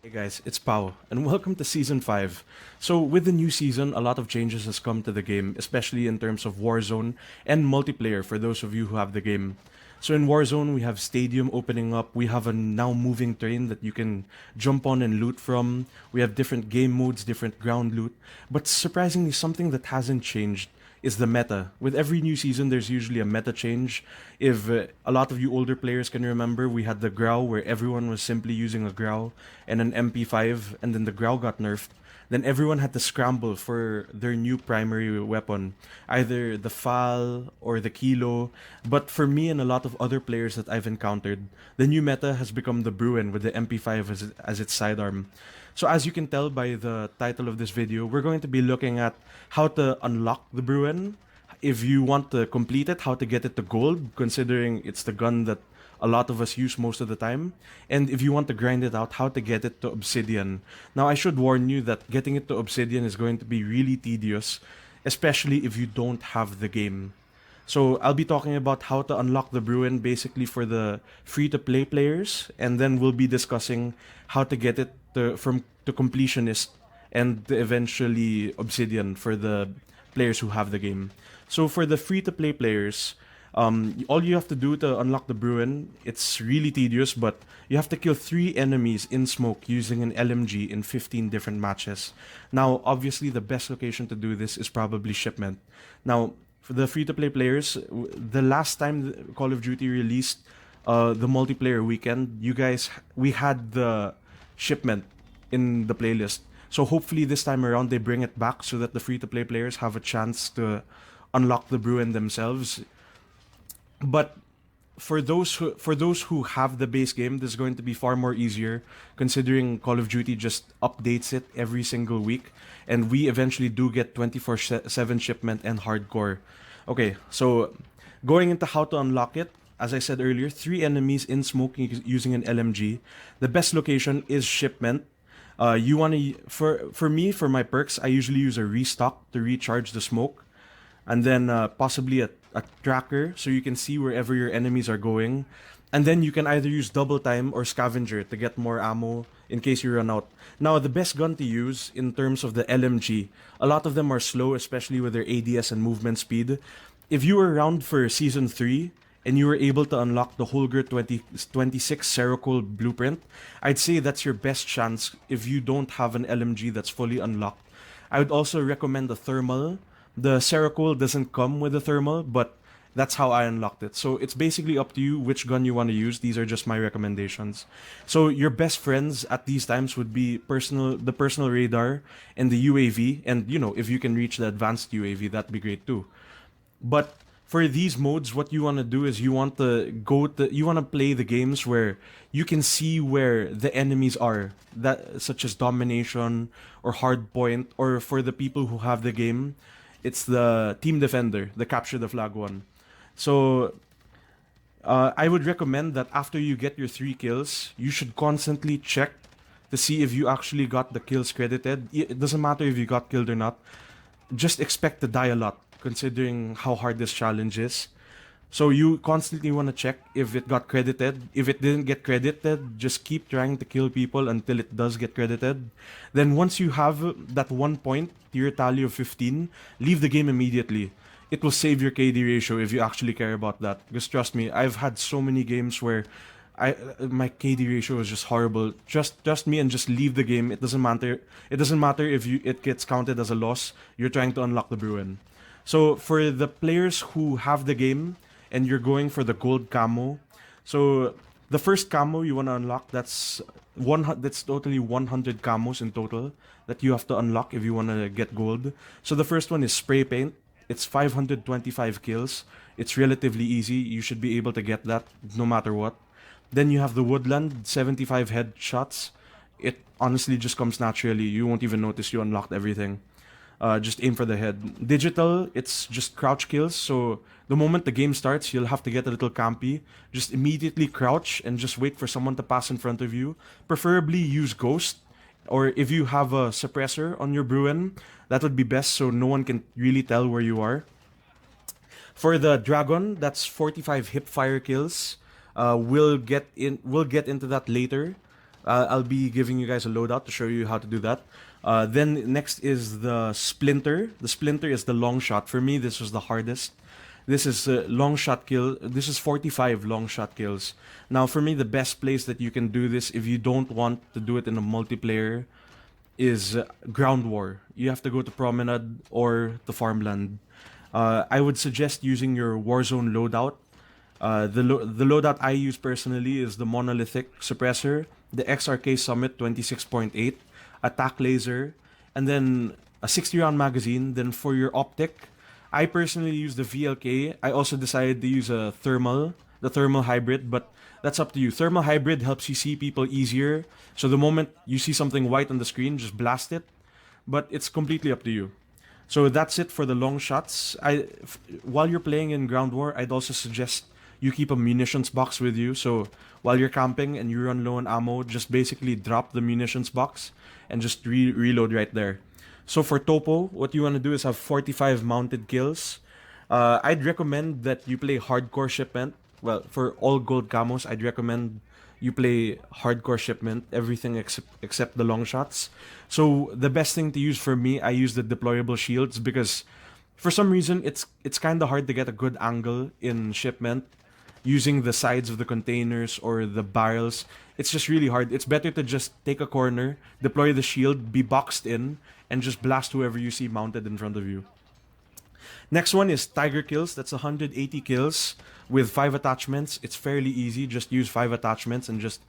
Hey guys, it's Pao, and welcome to Season 5. So, with the new season, a lot of changes has come to the game, especially in terms of Warzone and multiplayer for those of you who have the game. So in Warzone, we have Stadium opening up, we have a now moving train that you can jump on and loot from, we have different game modes, different ground loot, but surprisingly something that hasn't changed is the meta. With every new season, there's usually a meta change. If a lot of you older players can remember, we had the Grow where everyone was simply using a Grow and an MP5, and then the Grow got nerfed. Then everyone had to scramble for their new primary weapon, either the FAL or the Kilo. But for me and a lot of other players that I've encountered, the new meta has become the Bruen with the MP5 as its sidearm. So as you can tell by the title of this video, we're going to be looking at how to unlock the Bruen. If you want to complete it, how to get it to gold, considering it's the gun that a lot of us use most of the time. And if you want to grind it out, how to get it to Obsidian. Now, I should warn you that getting it to Obsidian is going to be really tedious, especially if you don't have the game. So I'll be talking about how to unlock the Bruen basically for the free-to-play players, and then we'll be discussing how to get it to completionist and eventually Obsidian for the players who have the game. So for the free-to-play players, all you have to do to unlock the Bruen, it's really tedious, but you have to kill 3 enemies in smoke using an LMG in 15 different matches. Now, obviously, the best location to do this is probably Shipment. Now, for the free-to-play players, the last time Call of Duty released the multiplayer weekend, we had the Shipment in the playlist. So hopefully this time around they bring it back so that the free-to-play players have a chance to unlock the Bruen themselves. But for those who have the base game, this is going to be far more easier, considering Call of Duty just updates it every single week, and we eventually do get 24/7 shipment and hardcore. Okay, so going into how to unlock it, as I said earlier, 3 enemies in smoke using an LMG. The best location is shipment. You want to for me for my perks, I usually use a restock to recharge the smoke, and then possibly a tracker so you can see wherever your enemies are going. And then you can either use double time or scavenger to get more ammo in case you run out. Now, the best gun to use in terms of the LMG, a lot of them are slow, especially with their ADS and movement speed. If you were around for Season 3 and you were able to unlock the Holger 2026 Serocol blueprint, I'd say that's your best chance if you don't have an LMG that's fully unlocked. I would also recommend the thermal. The Serocol doesn't come with a thermal, but that's how I unlocked it. So it's basically up to you which gun you want to use. These are just my recommendations. So your best friends at these times would be the personal radar and the UAV. And if you can reach the advanced UAV, that'd be great too. But for these modes, what you want to do is you want to play the games where you can see where the enemies are, that such as domination or hardpoint, or for the people who have the game, it's the team defender, the capture the flag one. So I would recommend that after you get your 3 kills, you should constantly check to see if you actually got the kills credited. It doesn't matter if you got killed or not. Just expect to die a lot, considering how hard this challenge is. So you constantly want to check if it got credited. If it didn't get credited, just keep trying to kill people until it does get credited. Then once you have that 1 point to your tally of 15, leave the game immediately. It will save your KD ratio if you actually care about that. Because trust me, I've had so many games where my KD ratio is just horrible. Just trust me and just leave the game. It doesn't matter. It doesn't matter if it gets counted as a loss. You're trying to unlock the Bruen. So for the players who have the game and you're going for the gold camo, so the first camo you want to unlock, that's totally 100 camos in total that you have to unlock if you want to get gold. So the first one is spray paint. It's 525 kills. It's relatively easy. You should be able to get that no matter what. Then you have the woodland, 75 headshots. It honestly just comes naturally. You won't even notice you unlocked everything. Just aim for the head. Digital, it's just crouch kills. So the moment the game starts, you'll have to get a little campy. Just immediately crouch and just wait for someone to pass in front of you. Preferably use ghost. Or if you have a suppressor on your Bruen, that would be best so no one can really tell where you are. For the dragon, that's 45 hip fire kills. We'll get into that later. I'll be giving you guys a loadout to show you how to do that. Then next is the Splinter. The Splinter is the long shot. For me, this was the hardest. This is long shot kill. This is 45 long shot kills. Now, for me, the best place that you can do this if you don't want to do it in a multiplayer is ground war. You have to go to Promenade or the farmland. I would suggest using your Warzone loadout. The loadout I use personally is the Monolithic Suppressor, the XRK Summit 26.8, Attack Laser, and then a 60 round magazine. Then for your optic, I personally use the VLK. I also decided to use the thermal hybrid, but that's up to you. Thermal hybrid helps you see people easier. So the moment you see something white on the screen, just blast it. But it's completely up to you. So that's it for the long shots. While you're playing in ground war, I'd also suggest you keep a munitions box with you. So while you're camping and you run low on ammo, just basically drop the munitions box and just reload right there. So for Topo, what you want to do is have 45 mounted kills. I'd recommend that you play hardcore shipment. Well, for all gold camos, I'd recommend you play hardcore shipment, everything except the long shots. So the best thing to use for me, I use the deployable shields because for some reason it's kind of hard to get a good angle in shipment using the sides of the containers or the barrels. It's just really hard. It's better to just take a corner, deploy the shield, be boxed in, and just blast whoever you see mounted in front of you. Next one is Tiger Kills. That's 180 kills with 5 attachments. It's fairly easy. Just use 5 attachments and just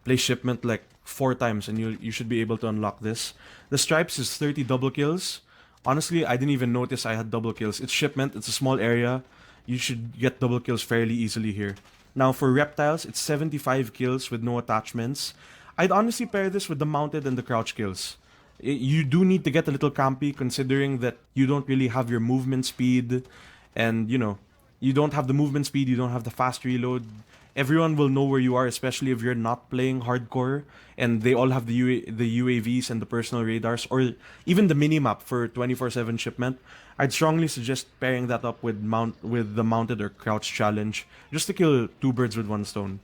play shipment like 4 times and you should be able to unlock this. The Stripes is 30 double kills. Honestly, I didn't even notice I had double kills. It's shipment. It's a small area. You should get double kills fairly easily here. Now for Reptiles, it's 75 kills with no attachments. I'd honestly pair this with the mounted and the crouch kills. You do need to get a little campy considering that you don't really have your movement speed and you don't have the movement speed, you don't have the fast reload. Everyone will know where you are, especially if you're not playing hardcore and they all have the UAVs and the personal radars or even the minimap for 24/7 shipment. I'd strongly suggest pairing that up with the mounted or crouch challenge just to kill 2 birds with 1 stone.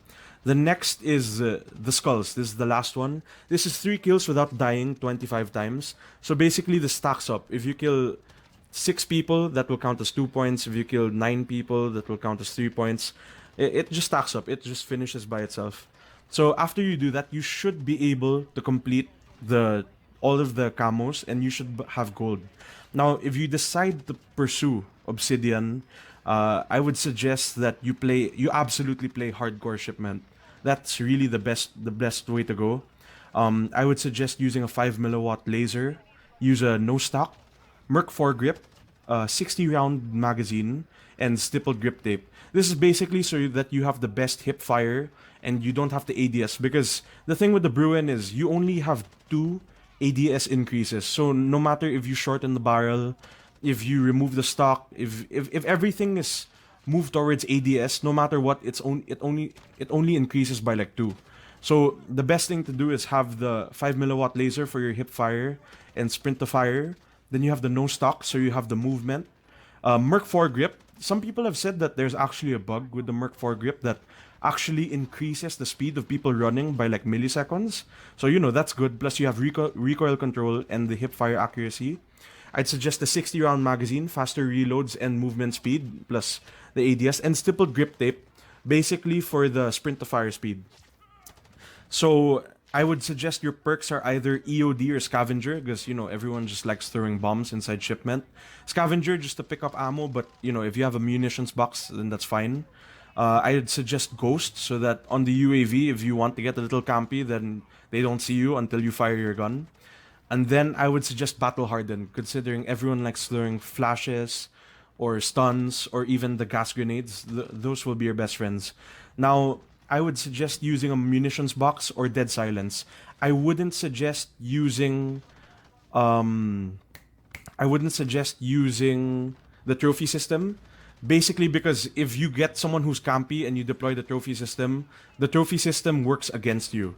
The next is the Skulls. This is the last one. This is 3 kills without dying 25 times. So basically, this stacks up. If you kill 6 people, that will count as 2 points. If you kill 9 people, that will count as 3 points. It just stacks up. It just finishes by itself. So after you do that, you should be able to complete all of the camos, and you should have gold. Now, if you decide to pursue Obsidian, I would suggest that you absolutely play hardcore shipment. That's really the best way to go. I would suggest using a 5 milliwatt laser, use a no stock, Merc foregrip, 60 round magazine, and stippled grip tape. This is basically so that you have the best hip fire and you don't have to ADS, because the thing with the Bruen is you only have 2 ADS increases. So no matter if you shorten the barrel, if you remove the stock, if everything is moved towards ADS, no matter what, it only increases by like 2. So the best thing to do is have the 5 milliwatt laser for your hip fire and sprint to fire. Then you have the no stock, so you have the movement. Merc foregrip. Some people have said that there's actually a bug with the Merc foregrip that actually increases the speed of people running by like milliseconds. So that's good. Plus you have recoil control and the hip fire accuracy. I'd suggest the 60 round magazine, faster reloads and movement speed, plus the ADS, and stippled grip tape, basically for the sprint to fire speed. So I would suggest your perks are either EOD or Scavenger, because everyone just likes throwing bombs inside shipment. Scavenger just to pick up ammo, but if you have a munitions box, then that's fine. I'd suggest Ghost, so that on the UAV, if you want to get a little campy, then they don't see you until you fire your gun. And then I would suggest Battle Harden, considering everyone likes throwing flashes or stuns or even the gas grenades. Those will be your best friends. Now, I would suggest using a munitions box or Dead Silence. I wouldn't suggest using the trophy system. Basically, because if you get someone who's campy and you deploy the trophy system works against you.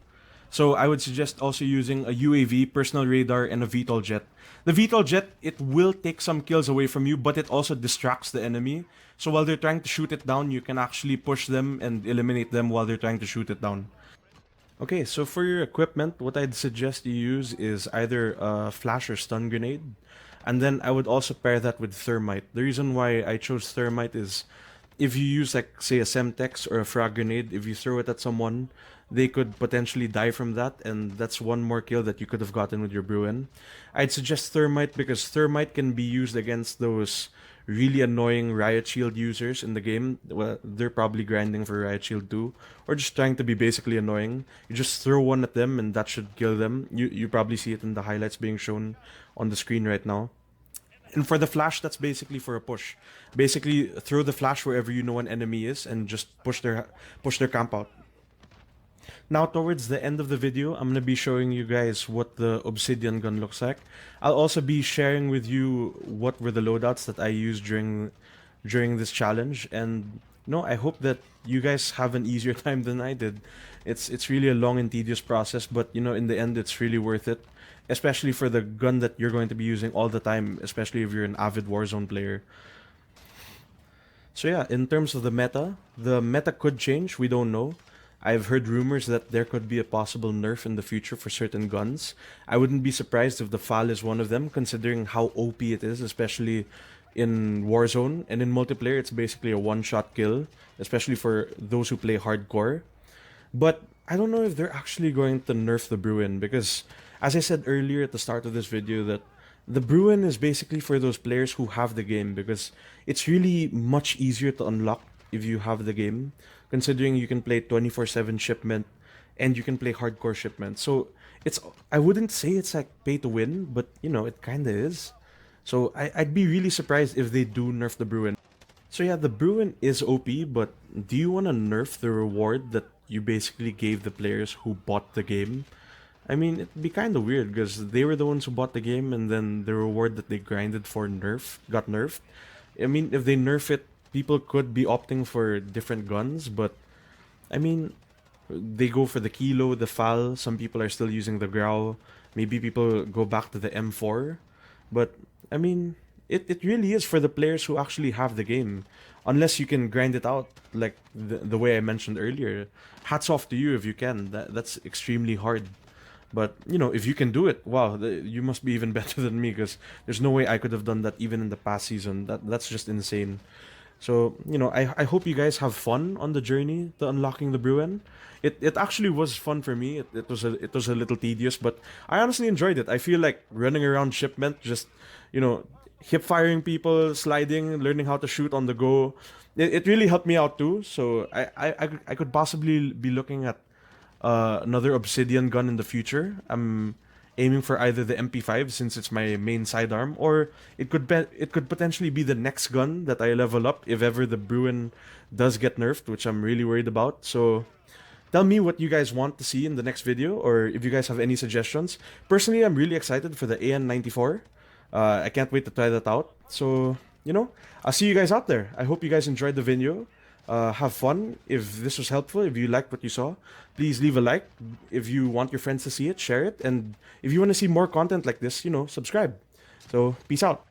So I would suggest also using a UAV, personal radar, and a VTOL jet. The VTOL jet, it will take some kills away from you, but it also distracts the enemy. So while they're trying to shoot it down, you can actually push them and eliminate them while they're trying to shoot it down. Okay, so for your equipment, what I'd suggest you use is either a flash or stun grenade, and then I would also pair that with thermite. The reason why I chose thermite is if you use like say a semtex or a frag grenade, if you throw it at someone, they could potentially die from that, and that's one more kill that you could have gotten with your Bruen. I'd suggest thermite because thermite can be used against those really annoying riot shield users in the game. Well, they're probably grinding for riot shield too, or just trying to be basically annoying. You just throw one at them and that should kill them. You probably see it in the highlights being shown on the screen right now. And for the flash, that's basically for a push. Basically, throw the flash wherever you know an enemy is and just push their camp out. Now, towards the end of the video, I'm gonna be showing you guys what the Obsidian gun looks like. I'll also be sharing with you what were the loadouts that I used during this challenge, and no, I hope that you guys have an easier time than I did. It's really a long and tedious process, but you know, in the end, it's really worth it, especially for the gun that you're going to be using all the time, especially if you're an avid Warzone player. So yeah, in terms of the meta could change. We don't know. I've heard rumors that there could be a possible nerf in the future for certain guns. I wouldn't be surprised if the FAL is one of them, considering how OP it is, especially in Warzone. And in multiplayer, it's basically a one-shot kill, especially for those who play hardcore. But I don't know if they're actually going to nerf the Bruen, because as I said earlier at the start of this video, that the Bruen is basically for those players who have the game, because it's really much easier to unlock if you have the game, considering you can play 24/7 shipment and you can play hardcore shipment. So it's, I wouldn't say it's like pay to win, but you know, it kind of is. So I'd be really surprised if they do nerf the Bruen. So yeah, the Bruen is OP, but do you want to nerf the reward that you basically gave the players who bought the game? I mean, it'd be kind of weird because they were the ones who bought the game, and then the reward that they grinded for got nerfed. I mean, if they nerf it, people could be opting for different guns, but I mean, they go for the Kilo, the FAL. Some people are still using the Grau. Maybe people go back to the M4. But I mean, it really is for the players who actually have the game. Unless you can grind it out like the way I mentioned earlier. Hats off to you if you can. That's extremely hard. But, you know, if you can do it, wow, you must be even better than me, because there's no way I could have done that even in the past season. That's just insane. So, you know, I hope you guys have fun on the journey to unlocking the Bruen. It actually was fun for me. It was a little tedious, but I honestly enjoyed it. I feel like running around shipment, just, you know, hip firing people, sliding, learning how to shoot on the go. It really helped me out too. So I could possibly be looking at another Obsidian gun in the future. I'm aiming for either the MP5 since it's my main sidearm, or it could potentially be the next gun that I level up if ever the Bruen does get nerfed, which I'm really worried about. So tell me what you guys want to see in the next video, or if you guys have any suggestions. Personally, I'm really excited for the AN94. I can't wait to try that out. So, you know, I'll see you guys out there. I hope you guys enjoyed the video. Have fun. If this was helpful, if you liked what you saw, please leave a like. If you want your friends to see it, share it. And if you want to see more content like this, you know, subscribe. So, peace out.